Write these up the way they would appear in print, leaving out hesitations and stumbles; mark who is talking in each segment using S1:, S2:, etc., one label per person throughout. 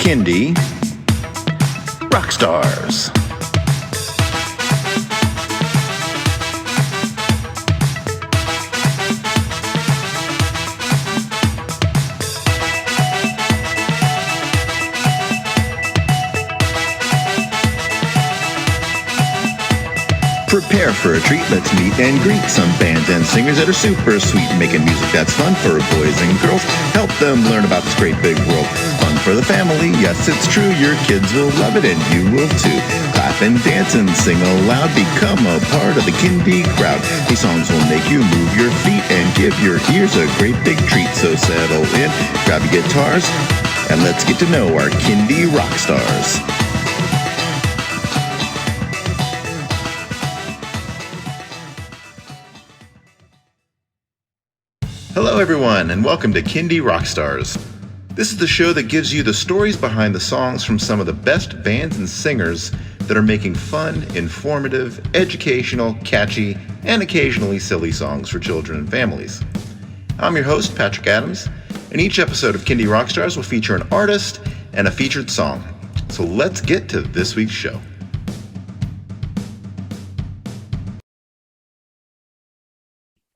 S1: Kindy Rockstars. Prepare for a treat, let's meet and greet some bands and singers that are super sweet, making music that's fun for boys and girls. Help them learn about this great big world. Fun for the family, yes it's true, your kids will love it and you will too. Clap and dance and sing aloud, become a part of the Kindy crowd. These songs will make you move your feet and give your ears a great big treat. So settle in, grab your guitars, and let's get to know our Kindy rock stars. Hello everyone, and welcome to Kindy Rockstars. This is the show that gives you the stories behind the songs from some of the best bands and singers that are making fun, informative, educational, catchy, and occasionally silly songs for children and families. I'm your host, Patrick Adams, and each episode of Kindy Rockstars will feature an artist and a featured song. So let's get to this week's show.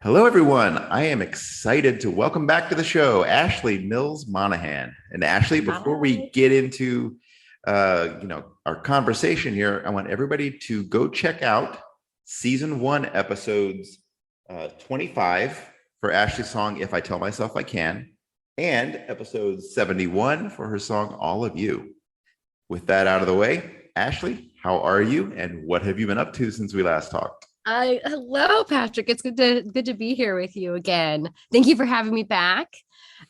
S1: Hello, everyone. I am excited to welcome back to the show, Ashley Mills Monaghan. And Ashley, before we get into our conversation here, I want everybody to go check out season 1, episodes 25 for Ashley's song "If I Tell Myself I Can," and episode 71 for her song "All of You." With that out of the way, Ashley, how are you, and what have you been up to since we last talked?
S2: Hello, Patrick. It's good to be here with you again. Thank you for having me back.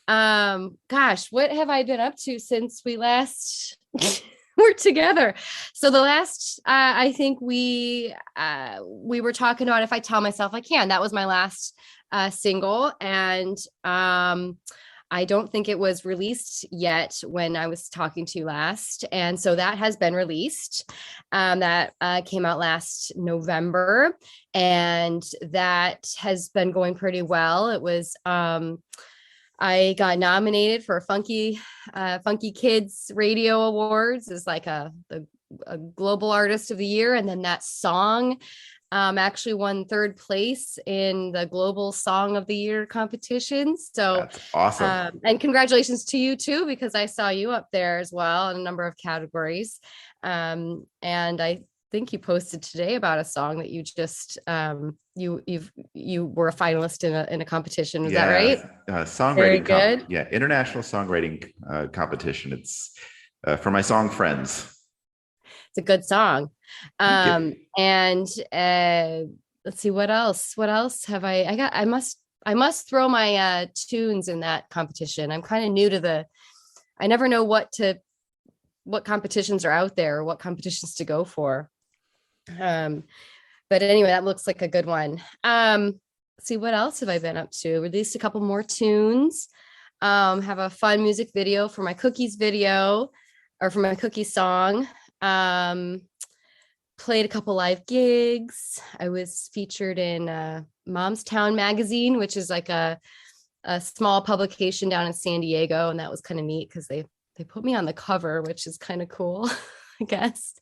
S2: Gosh, what have I been up to since we last were together? So the last, I think we were talking about "If I Tell Myself I Can." That was my last single, and I don't think it was released yet when I was talking to you last. And so that has been released. That came out last November, and that has been going pretty well. It was, I got nominated for Funky Kids Radio Awards as like a Global Artist of the Year. And then that song actually won 3rd place in the Global Song of the Year competition. So
S1: that's awesome.
S2: And congratulations to you too, because I saw you up there as well in a number of categories. And I think you posted today about a song that you just you were a finalist in a competition. Is that right?
S1: Songwriting.
S2: Very good.
S1: International songwriting competition. It's for my song Friends.
S2: It's a good song. And let's see, what else have I must throw my tunes in that competition. I'm kind of new to I never know what competitions are out there or what competitions to go for. But anyway, that looks like a good one. Let's see, what else have I been up to? Released a couple more tunes. Have a fun music video for my Cookies video, or for my Cookies song. Played a couple live gigs. I was featured in Mom's Town magazine, which is like a small publication down in San Diego, and that was kind of neat because they put me on the cover, which is kind of cool, I guess.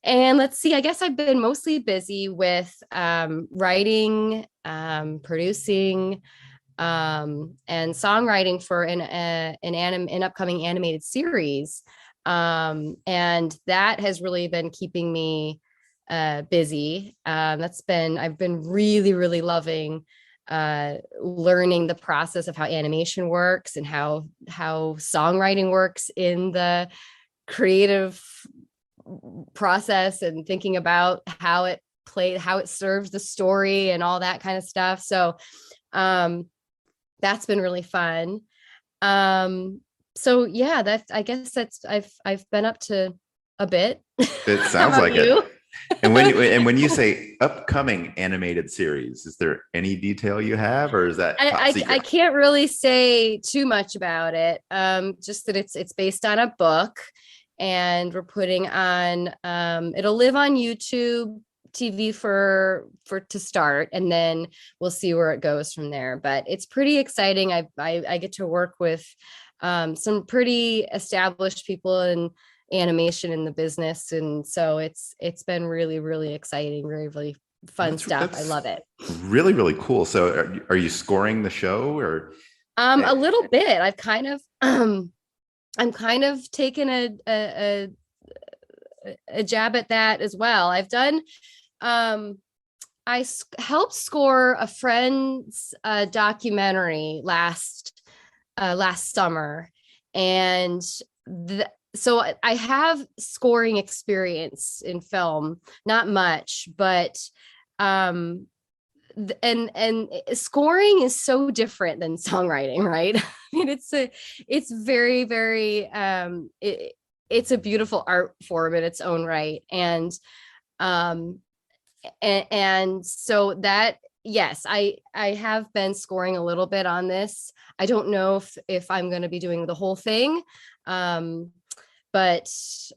S2: And let's see, I guess I've been mostly busy with writing, producing, and songwriting for an upcoming animated series. And that has really been keeping me busy. I've been really, really loving learning the process of how animation works and how songwriting works in the creative process, and thinking about how it serves the story and all that kind of stuff. So that's been really fun. So yeah, I guess I've been up to a bit.
S1: It sounds like it. And when you say upcoming animated series, is there any detail you have, or is that top secret?
S2: I can't really say too much about it. Just that it's based on a book, and we're putting on. It'll live on YouTube TV to start, and then we'll see where it goes from there. But it's pretty exciting. I get to work with some pretty established people in animation in the business, and so it's been really, really exciting, really, really fun stuff. I love it.
S1: Really, really cool. So are you scoring the show or?
S2: A little bit. I'm kind of taking a jab at that as well. I've done helped score a friend's documentary last summer, and so I have scoring experience in film, not much, but and scoring is so different than songwriting, right? I mean, it's very, very it's a beautiful art form in its own right, um and so that, yes, I have been scoring a little bit on this. I don't know if I'm going to be doing the whole thing, but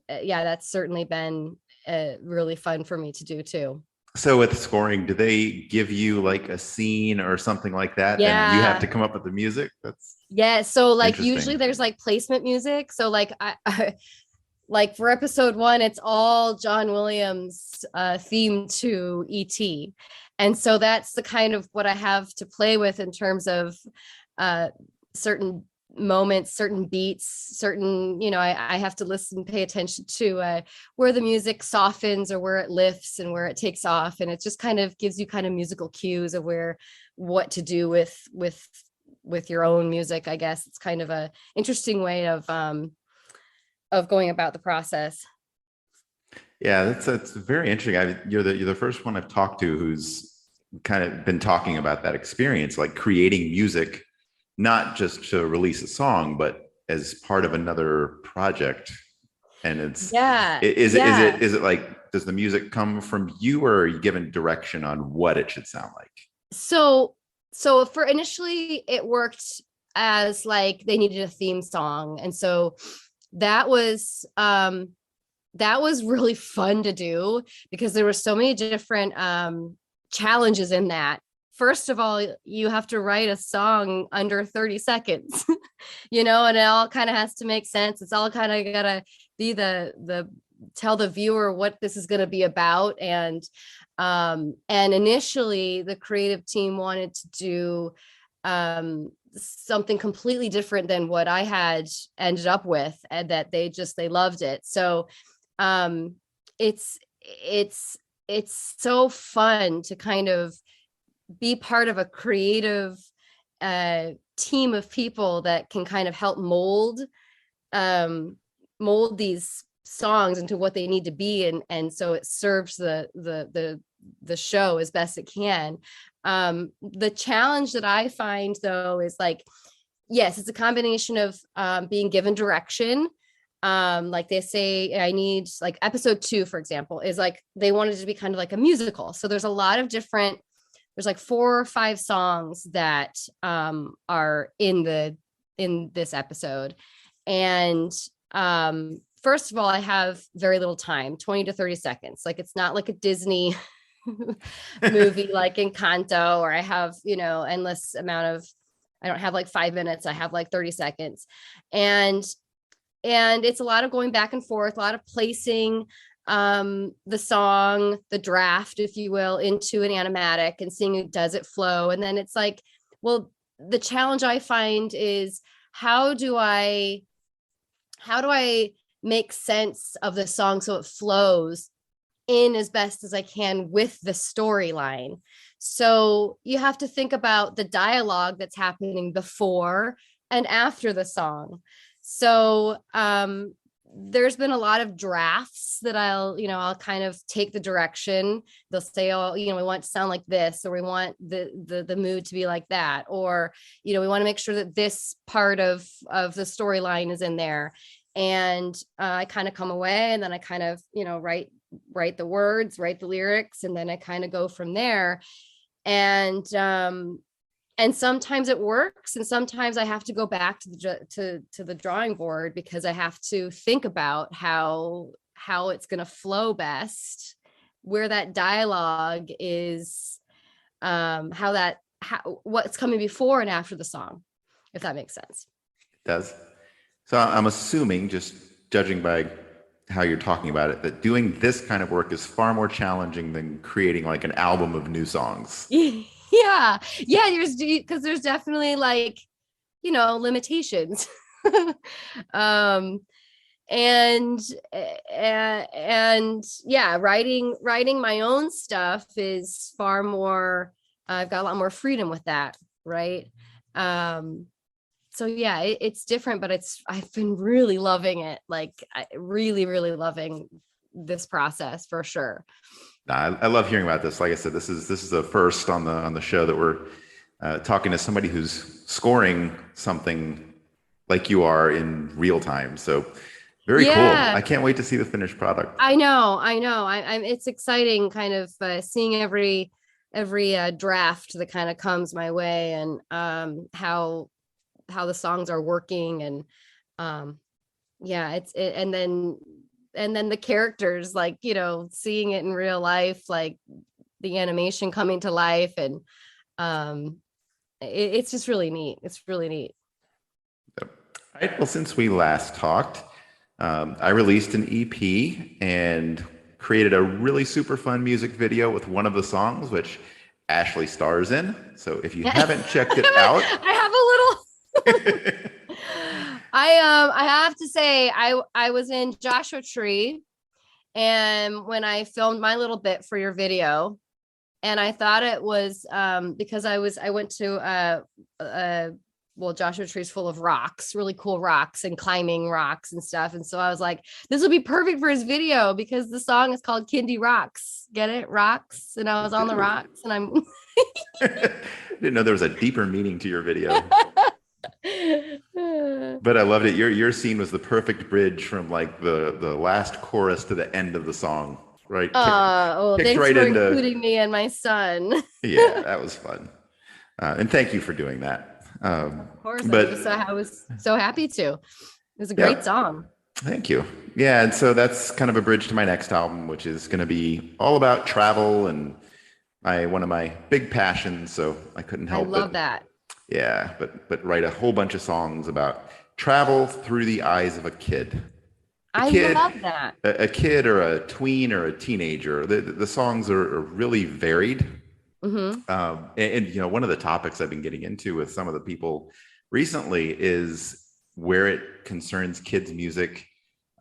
S2: yeah, that's certainly been really fun for me to do too.
S1: So with scoring, do they give you like a scene or something like that? Then you have to
S2: Yeah.
S1: come up with the music? That's
S2: Yeah, so like
S1: interesting.
S2: usually there's like placement music. So like I like for episode 1, it's all John Williams theme to ET. And so that's the kind of what I have to play with in terms of uh certain moments, certain beats, certain, I have to listen, pay attention to where the music softens or where it lifts and where it takes off. And it just kind of gives you kind of musical cues of what to do with your own music. I guess it's kind of a interesting way of going about the process.
S1: Yeah, that's very interesting. You're the first one I've talked to who's kind of been talking about that experience, like creating music, not just to release a song, but as part of another project. And
S2: Yeah,
S1: is
S2: yeah.
S1: it like, does the music come from you, or are you given direction on what it should sound like?
S2: So for initially it worked as like they needed a theme song, and so that was really fun to do because there were so many different challenges in that. First of all, you have to write a song under 30 seconds, and it all kind of has to make sense. It's all kind of gotta be the tell the viewer what this is going to be about. And initially the creative team wanted to do something completely different than what I had ended up with, and that they loved it. So um it's so fun to kind of be part of a creative team of people that can kind of help um mold these songs into what they need to be, and so it serves the show as best it can. The challenge that I find though is like, yes, it's a combination of being given direction. Like they say, I need, like episode 2, for example, is like they wanted it to be kind of like a musical. So there's a lot of different, there's like 4 or 5 songs that are in this episode. And first of all, I have very little time, 20 to 30 seconds. Like it's not like a Disney movie like Encanto, or I have, endless amount of, I don't have like 5 minutes, I have like 30 seconds. And it's a lot of going back and forth, a lot of placing the song, the draft, if you will, into an animatic and seeing, does it flow? And then it's like, well, the challenge I find is how do I make sense of the song so it flows in as best as I can with the storyline. So you have to think about the dialogue that's happening before and after the song. So there's been a lot of drafts that I'll kind of take the direction. They'll say, oh, we want it to sound like this, or we want the mood to be like that, or we want to make sure that this part of the storyline is in there. And I kind of come away, and then I kind of write the words, write the lyrics, and then I kind of go from there. And sometimes it works, and sometimes I have to go back to the drawing board, because I have to think about how it's going to flow best, where that dialogue is, what's coming before and after the song, if that makes sense.
S1: It does. So I'm assuming, just judging by how you're talking about it, that doing this kind of work is far more challenging than creating like an album of new songs.
S2: Yeah. Yeah. Because there's definitely like, limitations. um, and and yeah, writing my own stuff is far more, I've got a lot more freedom with that, right? So yeah, it's different, but I've been really loving it. Like really loving this process for sure.
S1: I love hearing about this. Like I said, this is the first on the show that we're talking to somebody who's scoring something like you are in real time. So very cool.
S2: Yeah,
S1: I can't wait to see the finished product.
S2: I know. I'm it's exciting kind of seeing every draft that kind of comes my way, and how the songs are working, and um yeah, and then the characters, like, seeing it in real life, like the animation coming to life, and um it's just really neat. It's really neat.
S1: All right. Well, since we last talked, I released an EP and created a really super fun music video with one of the songs, which Ashley stars in. So if you haven't checked it out,
S2: I have a little I have to say, I was in Joshua Tree, and when I filmed my little bit for your video, and I thought it was because I went to well, Joshua Tree's full of rocks, really cool rocks, and climbing rocks and stuff. And so I was like, this would be perfect for his video because the song is called Kindy Rocks. Get it? Rocks. And I was on the rocks, and I'm
S1: didn't know there was a deeper meaning to your video. But I loved it. Your scene was the perfect bridge from like the last chorus to the end of the song. Right.
S2: Well,
S1: Kicked
S2: thanks
S1: right
S2: for
S1: into,
S2: including me and my son.
S1: yeah, that was fun. And thank you for doing that.
S2: Of course,
S1: But
S2: I was so happy to. It was a
S1: yeah,
S2: great song.
S1: thank you. Yeah, and so that's kind of a bridge to my next album, which is going to be all about travel and one of my big passions. So I couldn't
S2: I
S1: help
S2: love
S1: but
S2: that.
S1: yeah, but write a whole bunch of songs about travel through the eyes of a kid. A
S2: I
S1: kid,
S2: love that.
S1: a kid or a tween or a teenager. The songs are really varied.
S2: Hmm.
S1: And one of the topics I've been getting into with some of the people recently is where it concerns kids' music.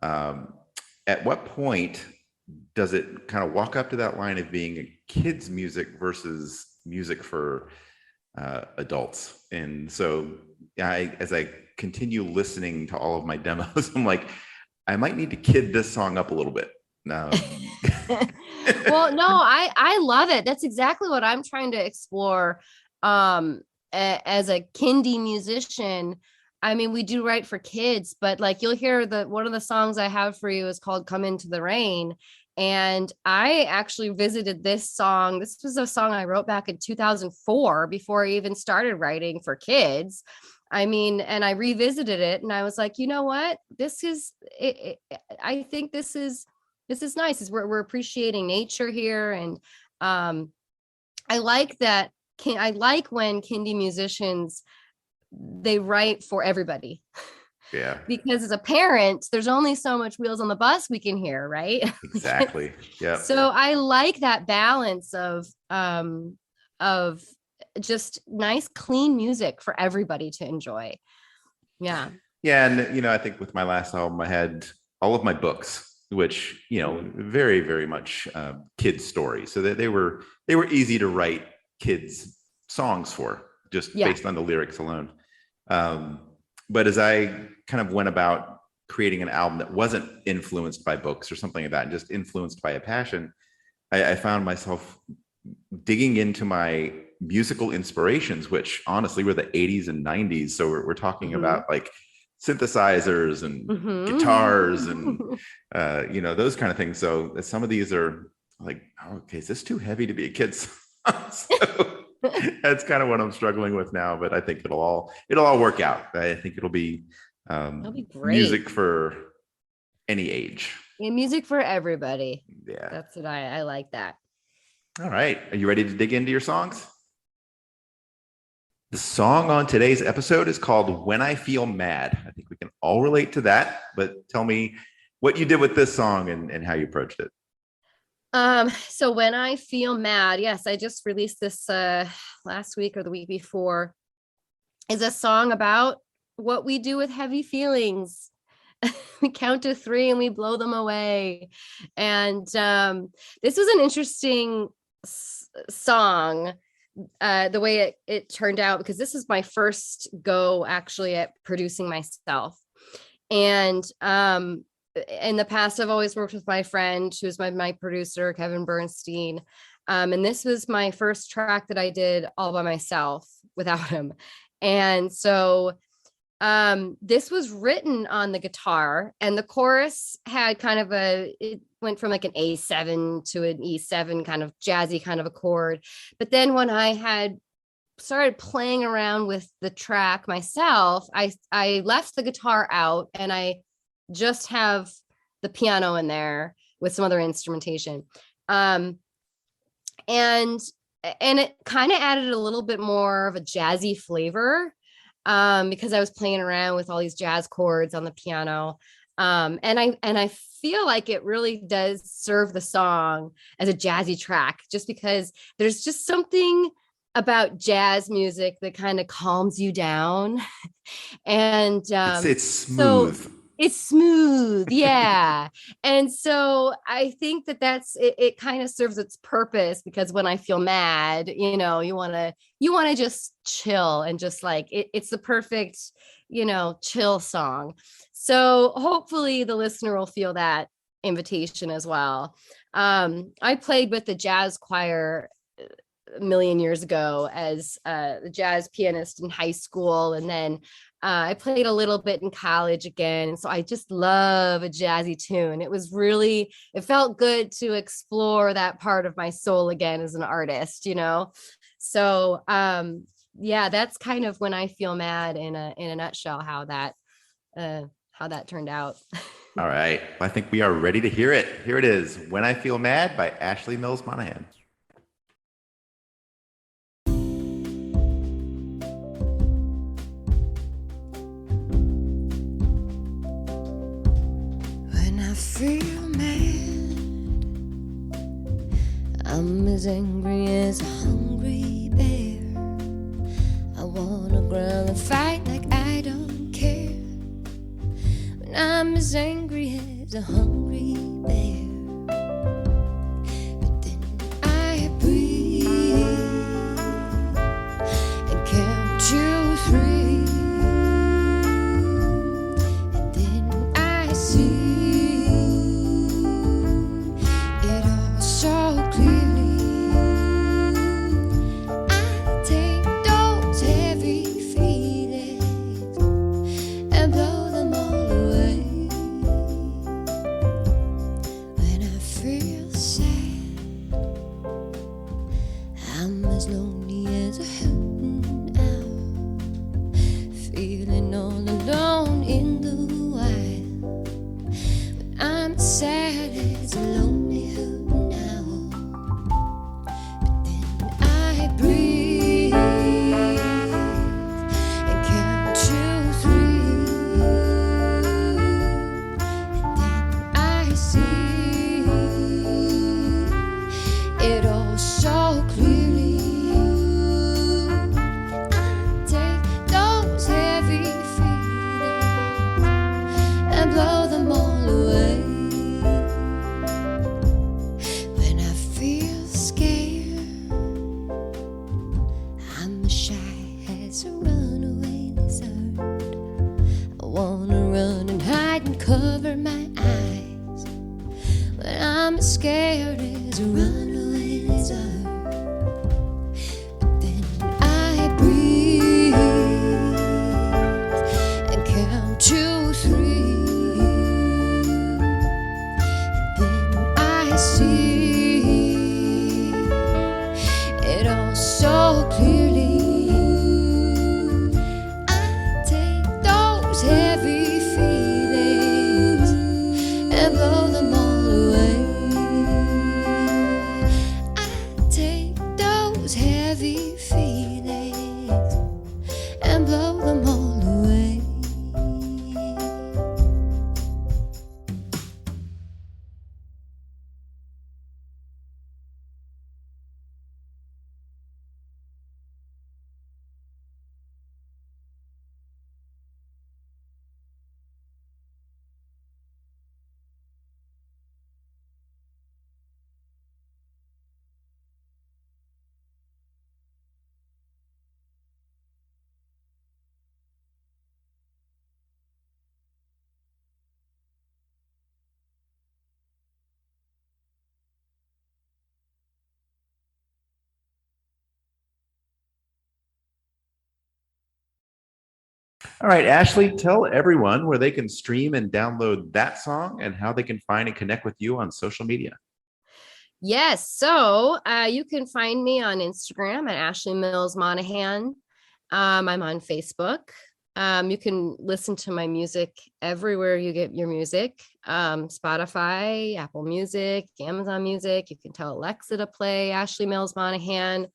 S1: At what point does it kind of walk up to that line of being a kids' music versus music for adults? And so as I continue listening to all of my demos, I'm like, I might need to kid this song up a little bit.
S2: Well, no, I love it. That's exactly what I'm trying to explore. As a kindy musician, I mean, we do write for kids, but like you'll hear one of the songs I have for you is called Come Into the Rain. And I actually visited this song. This was a song I wrote back in 2004 before I even started writing for kids. I mean, and I revisited it, and I was like, you know what? This is I think this is nice. Is we're appreciating nature here, and I like that. I like when kindy musicians, they write for everybody.
S1: Yeah,
S2: Because as a parent, there's only so much wheels on the bus we can hear, right?
S1: exactly. Yeah.
S2: So I like that balance of just nice, clean music for everybody to enjoy. Yeah.
S1: Yeah, and I think with my last album, I had all of my books, which very very much kids stories, so that they were easy to write kids songs for, just based on the lyrics alone. But as I kind of went about creating an album that wasn't influenced by books or something like that, and just influenced by a passion, I found myself digging into my musical inspirations, which honestly were the 80s and 90s. So we're talking about like synthesizers and guitars and those kind of things. So some of these are like, oh, okay, is this too heavy to be a kid's song? So that's kind of what I'm struggling with now, but I think it'll all work out. I think it'll be
S2: great.
S1: Music for any age.
S2: Yeah, music for everybody.
S1: Yeah.
S2: That's what I like that.
S1: All right. Are you ready to dig into your songs? The song on today's episode is called When I Feel Mad. I think we can all relate to that, but tell me what you did with this song and how you approached it.
S2: So when I feel mad, yes, I just released this last week or the week before, is a song about what we do with heavy feelings. We count to 3 and we blow them away. And this was an interesting song, the way it turned out, because this is my first go actually at producing myself. And in the past, I've always worked with my friend who's my producer, Kevin Bernstein. And this was my first track that I did all by myself without him. And so this was written on the guitar, and the chorus had kind of it went from like an A7 to an E7 kind of jazzy kind of a chord. But then when I had started playing around with the track myself, I left the guitar out and I just have the piano in there with some other instrumentation. And it kind of added a little bit more of a jazzy flavor, because I was playing around with all these jazz chords on the piano. And I feel like it really does serve the song as a jazzy track, just because there's just something about jazz music that kind of calms you down. And
S1: It's smooth.
S2: So it's smooth, yeah. And so I think that's it kind of serves its purpose, because when I feel mad, you want to just chill, and just like it's the perfect, chill song. So hopefully the listener will feel that invitation as well. I played with the jazz choir a million years ago as the jazz pianist in high school, and then I played a little bit in college again. And so I just love a jazzy tune. It felt good to explore that part of my soul again as an artist, So yeah, that's kind of when I feel mad in a nutshell, how that turned out.
S1: All right. Well, I think we are ready to hear it. Here it is, When I Feel Mad by Ashley Mills Monaghan.
S3: I feel mad, I'm as angry as a hungry bear. I wanna growl and fight like I don't care. When I'm as angry as a hungry bear, but then I breathe and count to 3.
S1: All right, Ashley, tell everyone where they can stream and download that song and how they can find and connect with you on social media.
S2: Yes. So you can find me on Instagram at Ashley Mills Monaghan. I'm on Facebook. You can listen to my music everywhere you get your music. Spotify, Apple Music, Amazon Music. You can tell Alexa to play Ashley Mills Monaghan.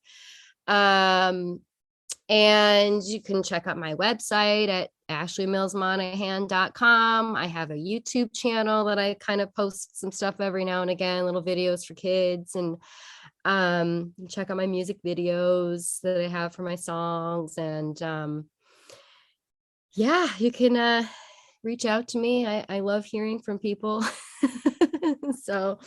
S2: And you can check out my website at ashleymillsmonaghan.com. I have a YouTube channel that I kind of post some stuff every now and again, little videos for kids. And check out my music videos that I have for my songs. And yeah, you can reach out to me. I love hearing from people. So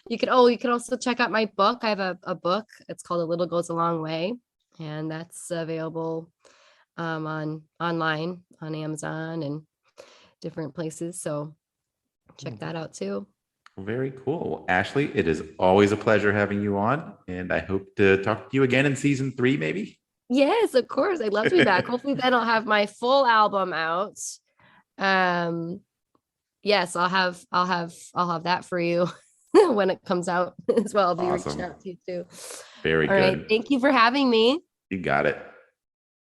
S2: you could also check out my book. I have a book. It's called A Little Goes a Long Way. And that's available online on Amazon and different places. So check that out too.
S1: Very cool. Ashley, it is always a pleasure having you on. And I hope to talk to you again in season 3, maybe.
S2: Yes, of course. I'd love to be back. Hopefully then I'll have my full album out. Yes, I'll have that for you when it comes out as well. I'll be reaching out to you too.
S1: Very
S2: All
S1: good.
S2: right. Thank you for having me.
S1: You got it.